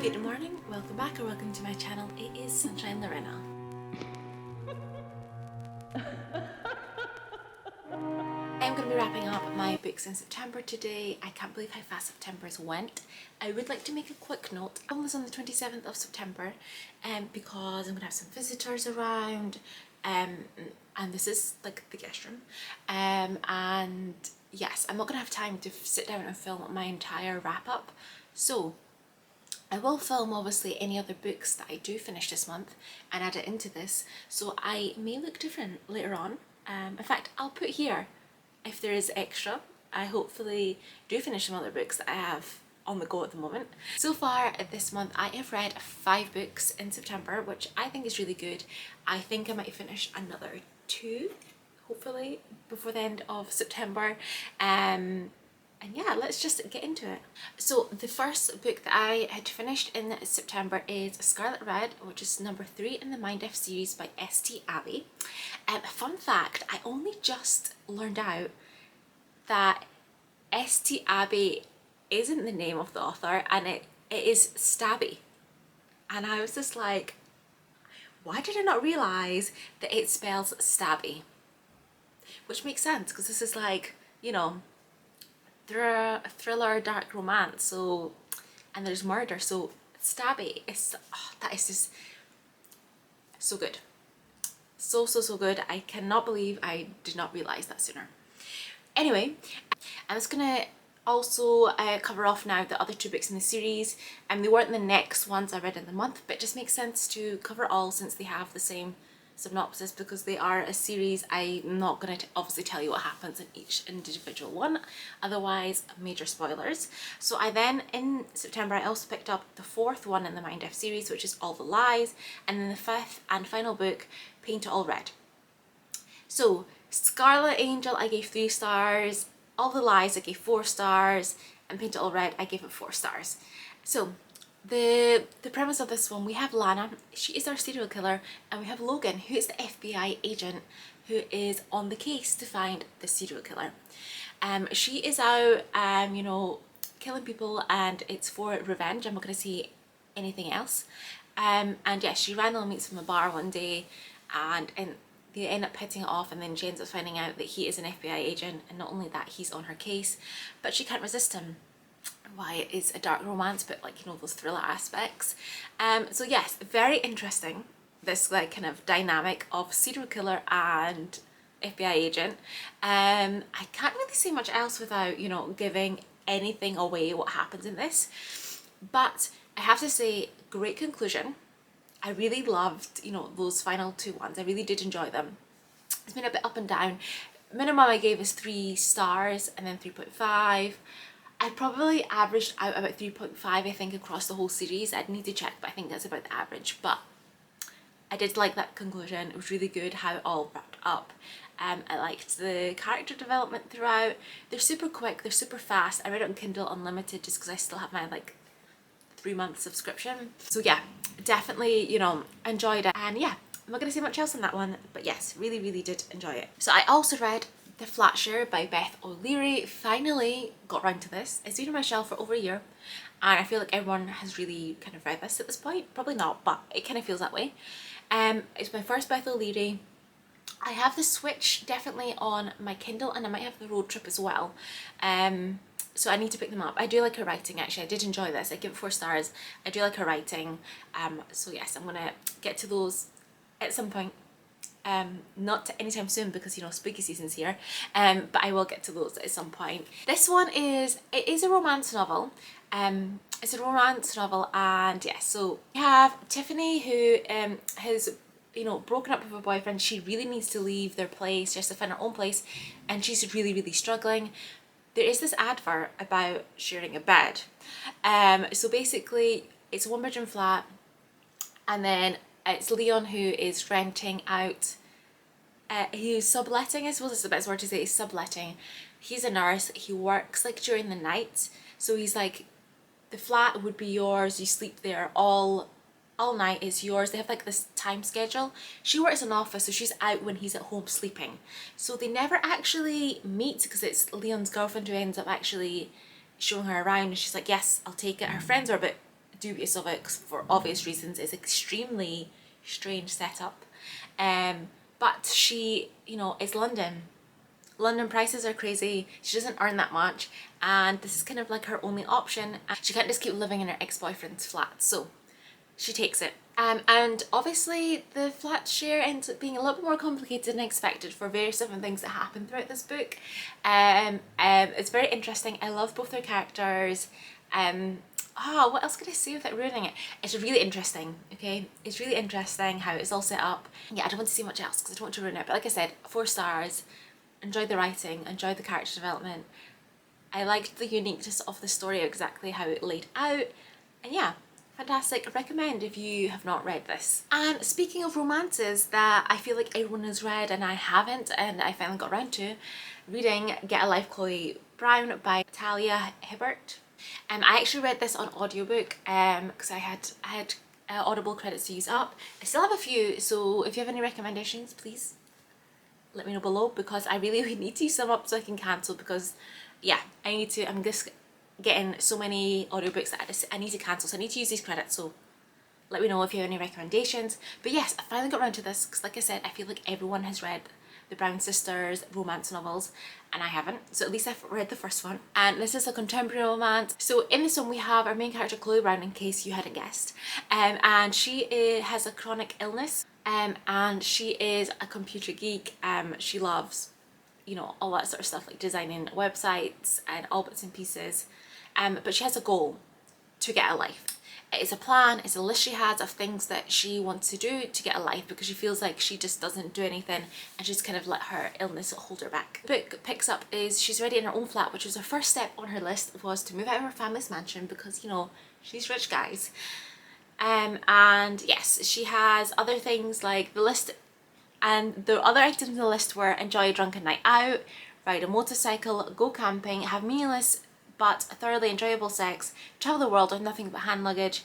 Good morning, welcome back or welcome to my channel. It is Sunshine Lorena. I'm going to be wrapping up my books in September today. I can't believe how fast September's went. I would like to make a quick note. I filmed this on the 27th of September because I'm going to have some visitors around and this is like the guest room and yes, I'm not going to have time to sit down and film my entire wrap up. So I will film obviously any other books that I do finish this month and add it into this, so I may look different later on. In fact, I'll put here if there is extra. I hopefully do finish some other books that I have on the go at the moment. So far this month I have read 5 books in September, which I think is really good. I think I might finish another 2 hopefully before the end of September. And yeah, let's just get into it. So the first book that I had finished in September is Scarlet Red, which is number 3 in the Mind F series by St. Abbey. Fun fact, I only just learned out that St. Abbey isn't the name of the author and it is Stabby. And I was just like, why did I not realise that it spells Stabby? Which makes sense because this is like, you know, thriller, dark romance, so, and there's murder, so Stabby is, oh, that is just so good. So good. I cannot believe I did not realise that sooner. Anyway, I'm just gonna also cover off now the other 2 books in the series, and they weren't the next ones I read in the month, but it just makes sense to cover all since they have the same synopsis because they are a series. I'm not going to obviously tell you what happens in each individual one, otherwise major spoilers. So I then in September I also picked up the 4th one in the Mind F series, which is All the Lies, and then the 5th and final book, Paint It All Red. So Scarlet Angel I gave 3 stars, All the Lies I gave 4 stars, and Paint It All Red I gave it 4 stars. So the premise of this one, we have Lana, she is our serial killer, and we have Logan, who is the FBI agent who is on the case to find the serial killer. She is out you know, killing people, and it's for revenge. I'm not going to say anything else. And yeah, she randomly meets him in a bar one day and they end up hitting it off, and then she ends up finding out that he is an FBI agent, and not only that, he's on her case, but she can't resist him. Why it is a dark romance, but like, you know, those thriller aspects. So yes, very interesting, this like kind of dynamic of serial killer and FBI agent. I can't really say much else without, you know, giving anything away what happens in this, but I have to say, great conclusion. I really loved, you know, those final 2 ones. I really did enjoy them. It's been a bit up and down. Minimum I gave is 3 stars and then 3.5. I probably averaged out about 3.5 I think across the whole series. I'd need to check, but I think that's about the average. But I did like that conclusion. It was really good how it all wrapped up. I liked the character development throughout. They're super quick, they're super fast. I read it on Kindle Unlimited just because I still have my like 3-month subscription. So yeah, definitely, you know, enjoyed it. And yeah, I'm not going to say much else on that one, but yes, really did enjoy it. So I also read The Flatshare by Beth O'Leary. Finally got around to this. It's been on my shelf for over a year and I feel like everyone has really kind of read this at this point. Probably not, but it kind of feels that way. It's my first Beth O'Leary. I have the Switch definitely on my Kindle, and I might have the road trip as well. So I need to pick them up. I do like her writing actually. I did enjoy this. I give it 4 stars. I do like her writing. So yes, I'm gonna get to those at some point. Not anytime soon because, you know, spooky season's here, but I will get to those at some point. This one is a romance novel. It's a romance novel, and yeah, so we have Tiffany who has, you know, broken up with her boyfriend. She really needs to leave their place just to find her own place, and she's really struggling. There is this advert about sharing a bed. So basically it's a 1-bedroom flat, and then it's Leon who is renting out, he's subletting, I suppose it's the best word to say, is subletting. He's a nurse, he works like during the night, so he's like, the flat would be yours, you sleep there all night, is yours. They have like this time schedule. She works in an office, so she's out when he's at home sleeping. So they never actually meet because it's Leon's girlfriend who ends up actually showing her around, and she's like, yes, I'll take it. Her friends are a bit dubious of it for obvious reasons. It's extremely strange setup. But she, you know, it's London. London prices are crazy. She doesn't earn that much, and this is kind of like her only option. She can't just keep living in her ex-boyfriend's flat, so she takes it. And obviously the flat share ends up being a little bit more complicated than expected for various different things that happen throughout this book. It's very interesting. I love both their characters. What else could I say without ruining it? It's really interesting, okay? It's really interesting how it's all set up. Yeah, I don't want to say much else because I don't want to ruin it, but like I said, 4 stars. Enjoyed the writing, enjoyed the character development. I liked the uniqueness of the story, exactly how it laid out. And yeah, fantastic. Recommend if you have not read this. And speaking of romances that I feel like everyone has read and I haven't, and I finally got around to reading Get a Life Chloe Brown by Talia Herbert. I actually read this on audiobook because I had Audible credits to use up. I still have a few, so if you have any recommendations, please let me know below, because I really need to use them up so I can cancel, because yeah, I'm just getting so many audiobooks that I need to cancel, so I need to use these credits, so let me know if you have any recommendations. But yes, I finally got around to this because like I said, I feel like everyone has read the Brown sisters romance novels and I haven't, so at least I've read the first one. And this is a contemporary romance. So in this one we have our main character Chloe Brown, in case you hadn't guessed, and she has a chronic illness, and she is a computer geek. She loves, you know, all that sort of stuff, like designing websites and all bits and pieces, but she has a goal: to get a life. It's a plan, it's a list she has of things that she wants to do to get a life, because she feels like she just doesn't do anything and she's kind of let her illness hold her back. The book picks up is she's ready in her own flat, which was her first step on her list, was to move out of her family's mansion because, you know, she's rich, guys. And yes, she has other things like the list, and the other items on the list were enjoy a drunken night out, ride a motorcycle, go camping, have meaningless but thoroughly enjoyable sex, travel the world with nothing but hand luggage,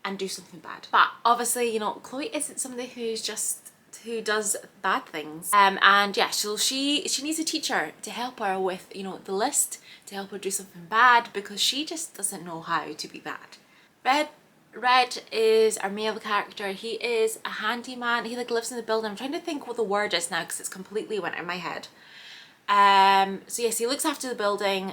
and do something bad. But obviously, you know, Chloe isn't somebody who does bad things. And yeah, so she needs a teacher to help her with, you know, the list, to help her do something bad, because she just doesn't know how to be bad. Red is our male character. He is a handyman. He like lives in the building. I'm trying to think what the word is now because it's completely went in my head. So yes, he looks after the building,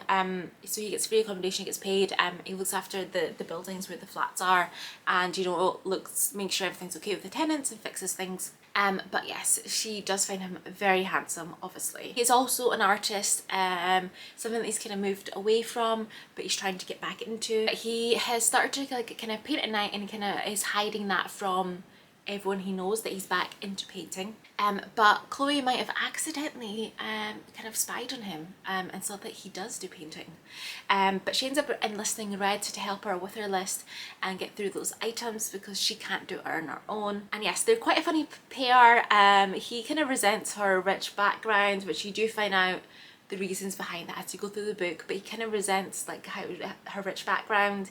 so he gets free accommodation, he gets paid. He looks after the buildings where the flats are, and, you know, makes sure everything's okay with the tenants and fixes things. But yes, she does find him very handsome, obviously. He's also an artist, something that he's kind of moved away from, but he's trying to get back into. He has started to like kind of paint at night, and he kind of is hiding that from everyone he knows that he's back into painting. But Chloe might have accidentally kind of spied on him and saw that he does do painting. But she ends up enlisting Red to help her with her list and get through those items because she can't do it on her own. And yes, they're quite a funny pair. He kind of resents her rich background, which you do find out the reasons behind that as you go through the book, but he kind of resents like how her rich background,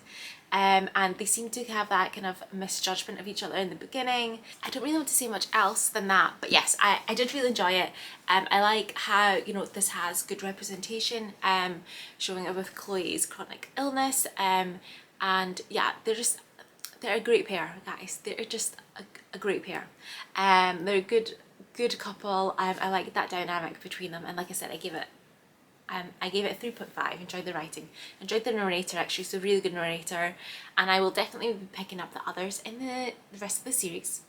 and they seem to have that kind of misjudgment of each other in the beginning. I don't really want to say much else than that, but yes, I did really enjoy it. I like how, you know, this has good representation, showing it with Chloe's chronic illness, and yeah, they're a great pair, guys. They're just a great pair. They're a good couple. I like that dynamic between them, and like I said, I gave it a 3.5. Enjoyed the writing, enjoyed the narrator actually, so really good narrator, and I will definitely be picking up the others in the rest of the series.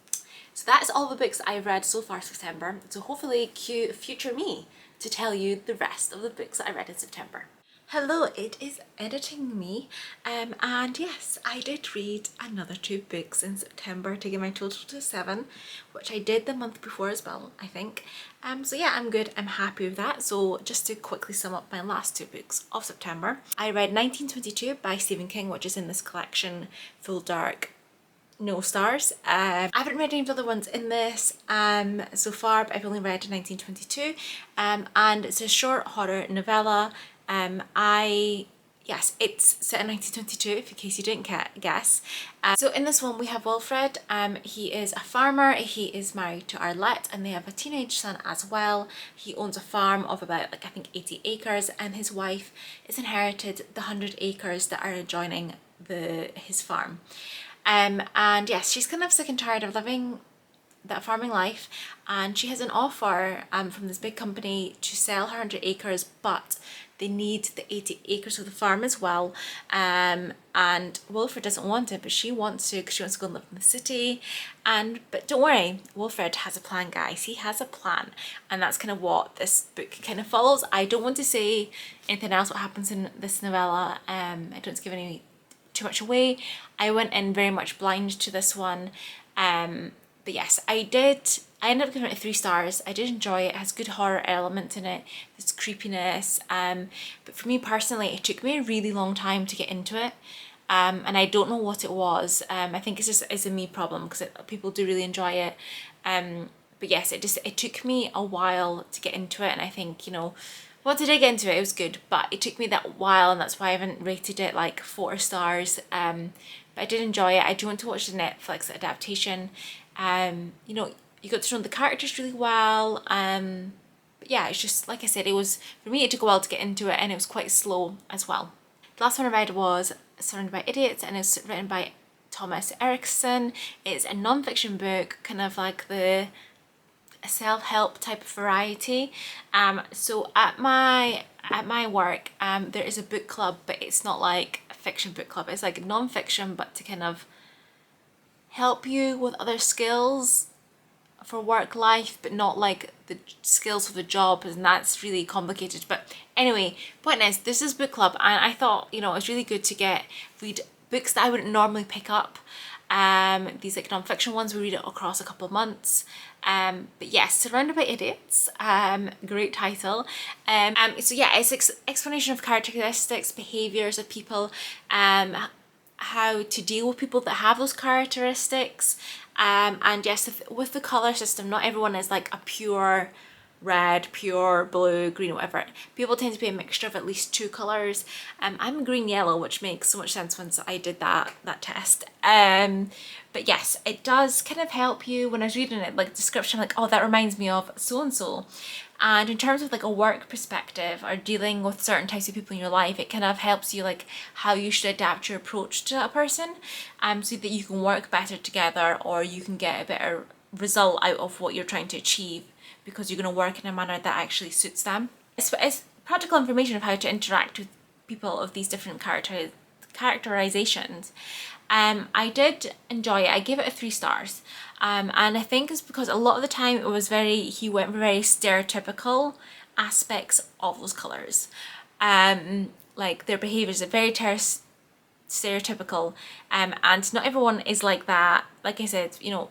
So that is all the books I've read so far September, so hopefully cue future me to tell you the rest of the books that I read in September. Hello, it is editing me, and yes, I did read another 2 books in September to get my total to 7, which I did the month before as well, I think. So yeah, I'm good, I'm happy with that. So just to quickly sum up my last 2 books of September, I read 1922 by Stephen King, which is in this collection, Full Dark, No Stars. I haven't read any of the other ones in this so far, but I've only read 1922, and it's a short horror novella. Yes, it's set in 1922, if in case you didn't guess. So in this one we have Wilfred. He is a farmer, he is married to Arlette, and they have a teenage son as well. He owns a farm of about, like, I think 80 acres, and his wife has inherited the 100 acres that are adjoining his farm. And yes, she's kind of sick and tired of living that farming life, and she has an offer from this big company to sell her 100 acres, but they need the 80 acres of the farm as well. And Wilfred doesn't want it, but she wants to because she wants to go and live in the city. But don't worry, Wilfred has a plan, guys. He has a plan, and that's kind of what this book kind of follows. I don't want to say anything else what happens in this novella. I don't want to give any too much away. I went in very much blind to this one. But yes, I ended up giving it 3 stars. I did enjoy it. It has good horror element in it. There's creepiness. But for me personally, it took me a really long time to get into it. And I don't know what it was. I think it's a me problem because people do really enjoy it. But yes, it took me a while to get into it. And I think, you know, once I did get into it, it was good. But it took me that while, and that's why I haven't rated it like 4 stars. But I did enjoy it. I do want to watch the Netflix adaptation. You know, you got to know the characters really well. But yeah, it's just, like I said, for me, it took a while to get into it, and it was quite slow as well. The last one I read was Surrounded by Idiots, and it's written by Thomas Erikson. It's a non-fiction book, kind of like the self-help type of variety. So at my work, there is a book club, but it's not like a fiction book club. It's like non-fiction, but to kind of help you with other skills for work life, but not like the skills for the job, and that's really complicated. But anyway, point is, this is book club, and I thought, you know, it's really good to read books that I wouldn't normally pick up. These like non-fiction ones, we read it across a couple of months. But yes, Surrounded by Idiots, great title. So yeah, it's explanation of characteristics, behaviours of people, how to deal with people that have those characteristics. And yes, with the colour system, not everyone is like a pure red, pure blue, green, whatever. People tend to be a mixture of at least 2 colours. I'm green yellow, which makes so much sense once I did that test. But yes, it does kind of help you. When I was reading it, like description, like, oh, that reminds me of so and so. And in terms of like a work perspective or dealing with certain types of people in your life, it kind of helps you like how you should adapt your approach to a person, so that you can work better together, or you can get a better result out of what you're trying to achieve, because you're going to work in a manner that actually suits them. It's practical information of how to interact with people of these different characterizations. I did enjoy it. I gave it 3 stars. And I think it's because a lot of the time he went for very stereotypical aspects of those colours. Like their behaviours are very stereotypical. And not everyone is like that. Like I said, you know,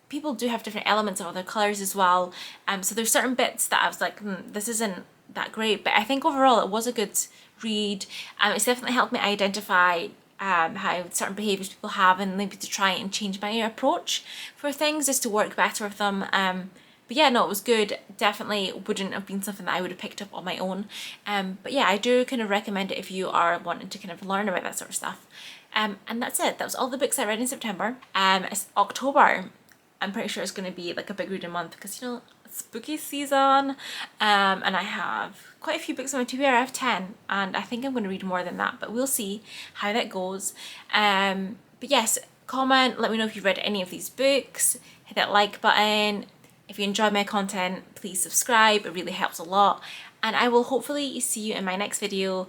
people do have different elements of other colours as well. So there's certain bits that I was like, this isn't that great. But I think overall it was a good read. It's definitely helped me identify how certain behaviours people have, and maybe to try and change my approach for things just to work better with them. But yeah, no, it was good. Definitely wouldn't have been something that I would have picked up on my own. But yeah, I do kind of recommend it if you are wanting to kind of learn about that sort of stuff. And that's it. That was all the books I read in September. It's October. I'm pretty sure it's going to be like a big reading month because, you know, it's spooky season. And I have quite a few books on my TBR. I have 10, and I think I'm going to read more than that, but we'll see how that goes. But yes, comment, let me know if you've read any of these books. Hit that like button. If you enjoy my content, please subscribe. It really helps a lot. And I will hopefully see you in my next video.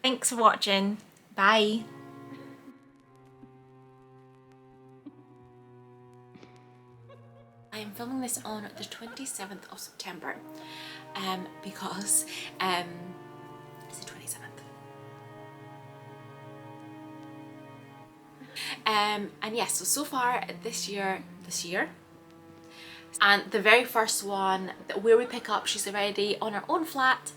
Thanks for watching. Bye. I am filming this on the 27th of September because it's the 27th. And yes, so far this year, and the very first one where we pick up, she's already on her own flat.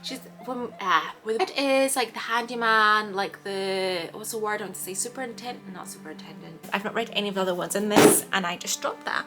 She's with it is like the handyman, like the, what's the word I want to say, not superintendent. I've not read any of the other ones in this, and I just dropped that.